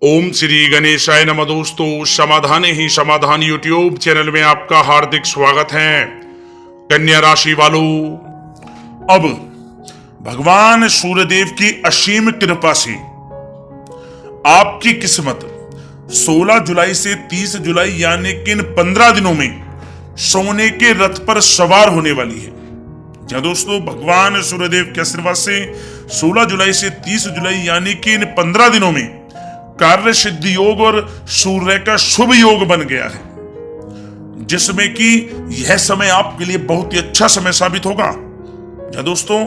ओम श्री गणेशाय नमः। दोस्तों, समाधान ही समाधान यूट्यूब चैनल में आपका हार्दिक स्वागत है। कन्या राशि वालों, अब भगवान सूर्यदेव की असीम कृपा से आपकी किस्मत 16 जुलाई से 30 जुलाई यानी कि इन 15 दिनों में सोने के रथ पर सवार होने वाली है। जहां दोस्तों भगवान सूर्यदेव के आशीर्वाद से 16 जुलाई से 30 जुलाई यानी कि इन 15 दिनों में कार्य सिद्धि योग और सूर्य का शुभ योग बन गया है, जिसमें कि यह समय आपके लिए बहुत ही अच्छा समय साबित होगा। या दोस्तों,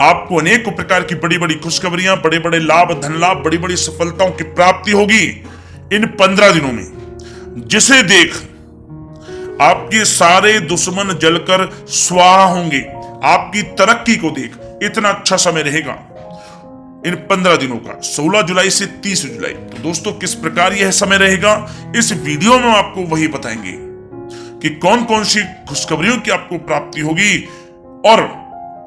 आपको अनेक प्रकार की बड़ी बड़ी खुशखबरियां, बड़े बड़े लाभ, धन लाभ, बड़ी बड़ी सफलताओं की प्राप्ति होगी इन 15 दिनों में, जिसे देख आपके सारे दुश्मन जलकर स्वाहा होंगे। आपकी तरक्की को देख इतना अच्छा समय रहेगा इन 15 दिनों का, 16 जुलाई से 30 जुलाई। तो दोस्तों, किस प्रकार यह समय रहेगा इस वीडियो में आपको वही बताएंगे कि कौन कौन सी खुशखबरियों की आपको प्राप्ति होगी और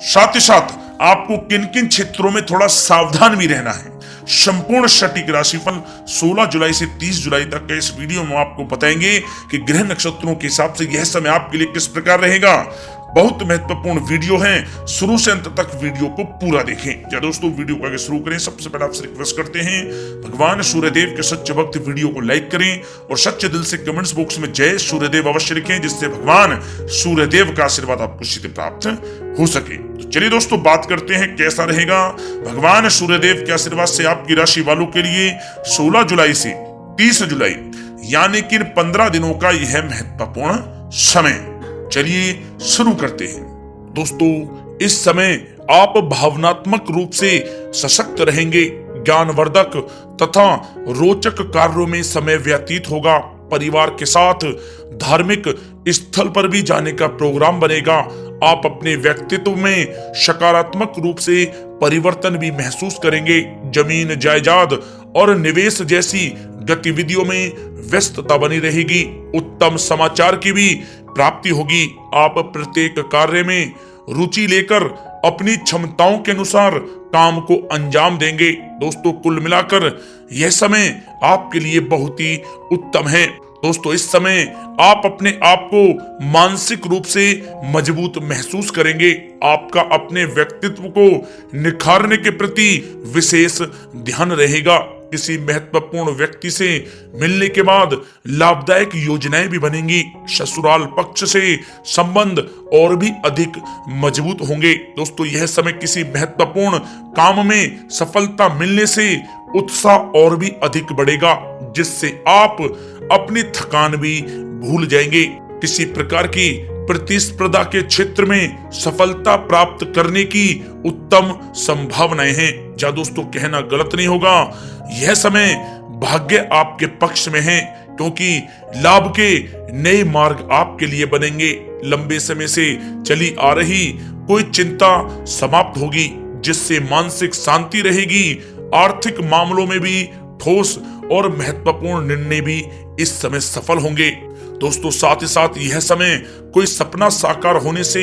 साथ ही साथ आपको किन किन क्षेत्रों में थोड़ा सावधान भी रहना है। संपूर्ण सटीक राशिफल 16 जुलाई से 30 जुलाई तक के इस वीडियो में आपको बताएंगे कि ग्रह नक्षत्रों के हिसाब से यह समय आपके लिए किस प्रकार रहेगा। बहुत महत्वपूर्ण वीडियो है, शुरू से अंत तक वीडियो को पूरा देखें। या दोस्तों, वीडियो को आगे शुरू करें सबसे पहले आपसे रिक्वेस्ट करते हैं, भगवान सूर्यदेव के सच्चे भक्त वीडियो को लाइक करें और सच्चे दिल से कमेंट्स बॉक्स में जय सूर्यदेव अवश्य लिखें, जिससे भगवान सूर्यदेव का आशीर्वाद आपको सीधे प्राप्त हो सके। तो चलिए दोस्तों, बात करते हैं कैसा रहेगा भगवान सूर्यदेव के आशीर्वाद से आपकी राशि वालों के लिए 16 जुलाई से 30 जुलाई यानी कि 15 दिनों का यह महत्वपूर्ण समय। चलिए शुरू करते हैं। दोस्तों, इस समय आप भावनात्मक रूप से सशक्त रहेंगे, ज्ञानवर्धक तथा रोचक कार्यों में समय व्यतीत होगा। परिवार के साथ धार्मिक स्थल पर भी जाने का प्रोग्राम बनेगा। आप अपने व्यक्तित्व में सकारात्मक रूप से परिवर्तन भी महसूस करेंगे। जमीन जायदाद और निवेश जैसी गतिविधियों में व्यस्तता बनी रहेगी। उत्तम समाचार की भी प्राप्ति होगी। आप प्रत्येक कार्य में रुचि लेकर अपनी क्षमताओं के अनुसार काम को अंजाम देंगे। दोस्तों, कुल मिलाकर यह समय आपके लिए बहुत ही उत्तम है। दोस्तों, इस समय आप अपने आप को मानसिक रूप से मजबूत महसूस करेंगे। आपका अपने व्यक्तित्व को निखारने के प्रति विशेष ध्यान रहेगा। किसी महत्वपूर्ण व्यक्ति से मिलने के बाद लाभदायक योजनाएं भी बनेंगी। ससुराल पक्ष से संबंध और भी अधिक मजबूत होंगे। दोस्तों, यह समय किसी महत्वपूर्ण काम में सफलता मिलने से उत्साह और भी अधिक बढ़ेगा, जिससे आप अपनी थकान भी भूल जाएंगे। किसी प्रकार की प्रतिस्पर्धा के क्षेत्र में सफलता प्राप्त करने की उत्तम संभावनाएं हैं। या दोस्तों, कहना गलत नहीं होगा, यह समय भाग्य आपके पक्ष में है, क्योंकि लाभ के नए मार्ग आपके लिए बनेंगे। लंबे समय से चली आ रही कोई चिंता समाप्त होगी, जिससे मानसिक शांति रहेगी। आर्थिक मामलों में भी ठोस और महत्वपूर्ण निर्णय भी इस समय सफल होंगे। दोस्तों, साथ ही साथ यह समय कोई सपना साकार होने से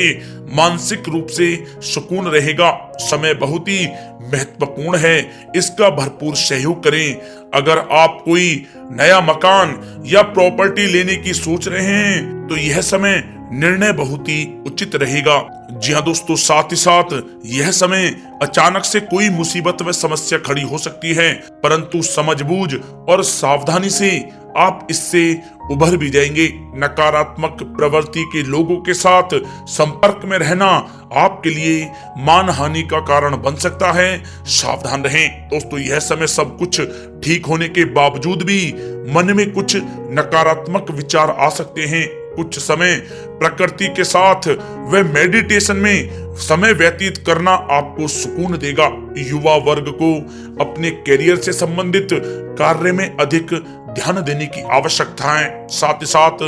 मानसिक रूप से सुकून रहेगा। समय बहुत ही महत्वपूर्ण है, इसका भरपूर सहयोग करें। अगर आप कोई नया मकान या प्रॉपर्टी लेने की सोच रहे हैं तो यह समय निर्णय बहुत ही उचित रहेगा। जी हाँ दोस्तों, साथ ही साथ यह समय अचानक से कोई मुसीबत व समस्या खड़ी हो सकती है, परंतु समझबूझ और सावधानी से आप इससे उभर भी जाएंगे। नकारात्मक प्रवृत्ति के लोगों के साथ संपर्क में रहना आपके लिए मानहानि का कारण बन सकता है, सावधान रहें। दोस्तों, यह समय सब कुछ ठीक होने के बावजूद भी मन में कुछ नकारात्मक विचार आ सकते हैं। कुछ समय प्रकृति के साथ व मेडिटेशन में समय व्यतीत करना आपको सुकून देगा। युवा वर्ग को अपने करियर से संबंधित कार्य में अधिक ध्यान देने की आवश्यकता है। साथ ही साथ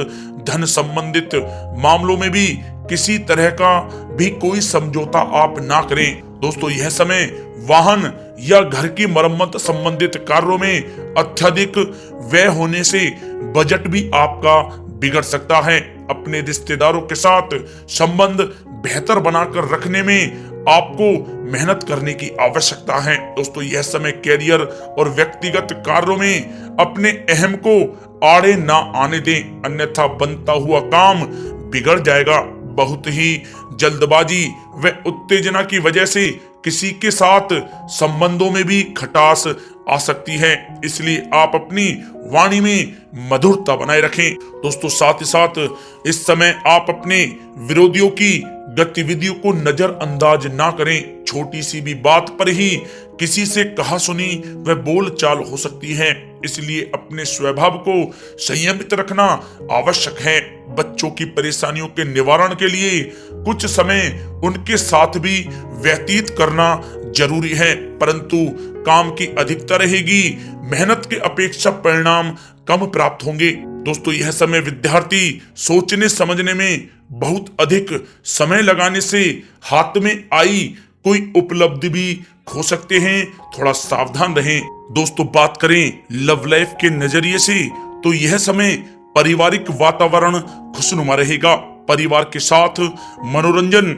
धन संबंधित मामलों में भी किसी तरह का भी कोई समझौता आप ना करें। दोस्तों, यह समय वाहन या घर की मरम्मत संबंधित कार्यों में अत्यधिक व्यय होने से बजट भी आपका बिगड़ सकता है। अपने रिश्तेदारों के साथ संबंध बेहतर बनाकर रखने में आपको मेहनत करने की आवश्यकता है। दोस्तों यह समय कैरियर और व्यक्तिगत कार्यों में अपने अहम को आड़े ना आने दें, अन्यथा बनता हुआ काम बिगड़ जाएगा। बहुत ही जल्दबाजी व उत्तेजना की वजह से किसी के साथ संबंधों में भी खटास आ सकती है, इसलिए आप अपनी वाणी में मधुरता बनाए रखें। दोस्तों साथ ही साथ इस समय आप अपने विरोधियों की गतिविधियों को नजरअंदाज ना करें। छोटी सी भी बात पर ही किसी से कहा सुनी व बोलचाल हो सकती है, इसलिए अपने स्वभाव को संयमित रखना आवश्यक है। बच्चों की परेशानियों के निवारण के लिए कुछ समय उनके साथ भी व्यतीत करना जरूरी है, परंतु काम की अधिकता रहेगी, मेहनत के अपेक्षा परिणाम कम प्राप्त होंगे। दोस्तों यह समय विद्यार्थी सोचने समझने में बहुत अधिक समय लगाने से हाथ में आई कोई उपलब्धि भी खो सकते हैं, थोड़ा सावधान रहें। दोस्तों बात करें लव लाइफ के नजरिए से तो यह समय पारिवारिक वातावरण खुशनुमा रहेगा। परिवार के साथ मनोरंजन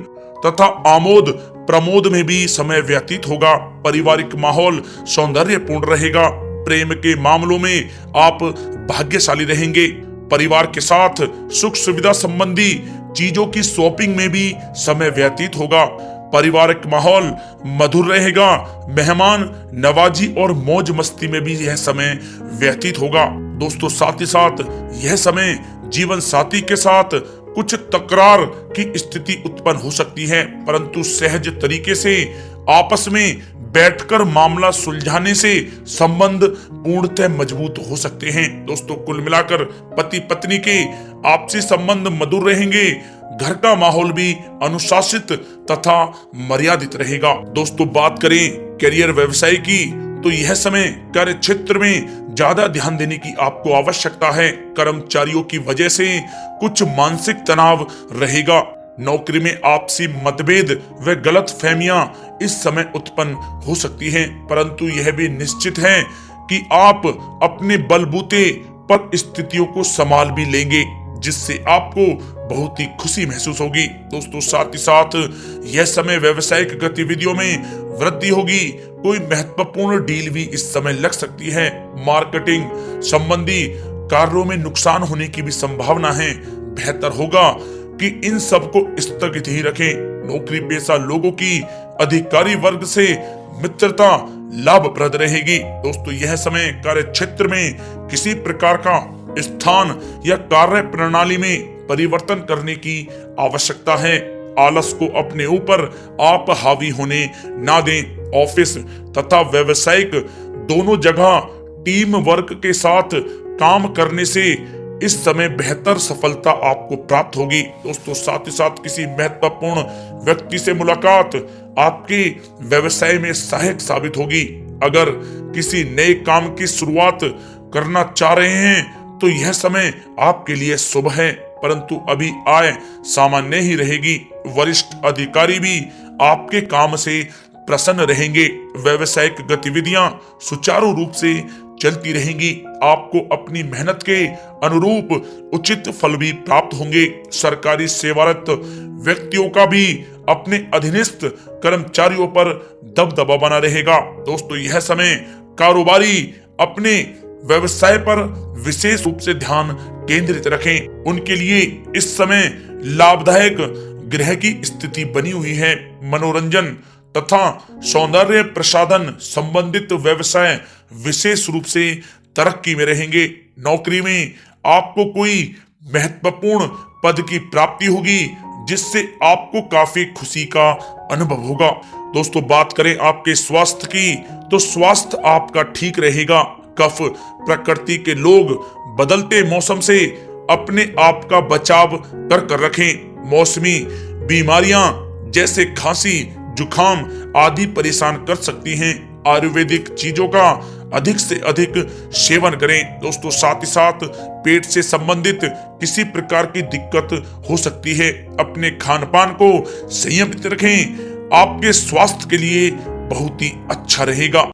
तथा आमोद प्रमोद में भी समय व्यतीत होगा। पारिवारिक माहौल सौंदर्यपूर्ण रहेगा। प्रेम के मामलों में आप भाग्यशाली रहेंगे। परिवार के साथ सुख सुविधा संबंधी चीजों की शॉपिंग में भी समय व्यतीत होगा। पारिवारिक माहौल मधुर रहेगा। मेहमान नवाजी और मौज मस्ती में भी यह समय व्यतीत होगा। दोस्तों साथ ही साथ यह समय जीवन साथी के साथ कुछ तकरार की स्थिति उत्पन्न हो सकती है, परंतु सहज तरीके से आपस में बैठकर मामला सुलझाने से संबंध पूर्णतः मजबूत हो सकते हैं। दोस्तों कुल मिलाकर पति पत्नी के आपसी संबंध मधुर रहेंगे। घर का माहौल भी अनुशासित तथा मर्यादित रहेगा। दोस्तों बात करें करियर व्यवसाय की तो यह समय कार्य क्षेत्र में ज्यादा ध्यान देने की आपको आवश्यकता है। कर्मचारियों की वजह से कुछ मानसिक तनाव रहेगा। नौकरी में आपसी मतभेद व गलत फहमियां इस समय उत्पन्न हो सकती हैं, परंतु यह भी निश्चित है कि आप अपने बलबूते पर स्थितियों को संभाल भी लेंगे, जिससे आपको बहुत ही खुशी महसूस होगी। दोस्तों साथ ही साथ यह समय व्यवसायिक गतिविधियों में वृद्धि होगी। कोई महत्वपूर्ण डील भी इस समय लग सकती है। मार्केटिंग संबंधी कार्यों में नुकसान होने की भी संभावना है। बेहतर होगा कि इन सबको स्थगित ही रखें। नौकरी पेशा लोगों की अधिकारी वर्ग से मित्रता लाभप्रद रहेगी। दोस्तों यह समय कार्य क्षेत्र में किसी प्रकार का स्थान या कार्य प्रणाली में परिवर्तन करने की आवश्यकता है। आलस को अपने ऊपर आप हावी होने ना दें। ऑफिस तथा व्यावसायिक दोनों जगह टीम वर्क के साथ काम करने से इस समय बेहतर सफलता आपको प्राप्त होगी। दोस्तों साथ ही साथ किसी महत्वपूर्ण व्यक्ति से मुलाकात आपके व्यवसाय में सहायक साबित होगी। अगर किसी नए काम की शुरुआत करना चाह रहे हैं तो यह समय आपके लिए शुभ है, परंतु अभी आय सामान्य ही रहेगी। वरिष्ठ अधिकारी भी आपके काम से प्रसन्न रहेंगे। व्यवसायिक गतिविधियां सुचारू रूप से चलती रहेंगी। आपको अपनी मेहनत के अनुरूप उचित फल भी प्राप्त होंगे। सरकारी सेवारत व्यक्तियों का भी अपने अधीनस्थ कर्मचारियों पर दबदबा बना रहेगा। दोस्तों यह समय कारोबारी अपने व्यवसाय पर विशेष रूप से ध्यान केंद्रित रखें। उनके लिए इस समय लाभदायक ग्रह की स्थिति बनी हुई है। मनोरंजन तथा सौंदर्य प्रसाधन संबंधित व्यवसाय विशेष रूप से तरक्की में रहेंगे। नौकरी में आपको कोई महत्वपूर्ण पद की प्राप्ति होगी, जिससे आपको काफी खुशी का अनुभव होगा। दोस्तों बात करें आपके स्वास्थ्य की तो स्वास्थ्य आपका ठीक रहेगा। कफ प्रकृति के लोग बदलते मौसम से अपने आप का बचाव कर रखें। मौसमी बीमारियां जैसे खांसी जुखाम आदि परेशान कर सकती हैं। आयुर्वेदिक चीजों का अधिक से अधिक सेवन करें। दोस्तों साथ ही साथ पेट से संबंधित किसी प्रकार की दिक्कत हो सकती है। अपने खान पान को संयमित रखें, आपके स्वास्थ्य के लिए बहुत ही अच्छा रहेगा।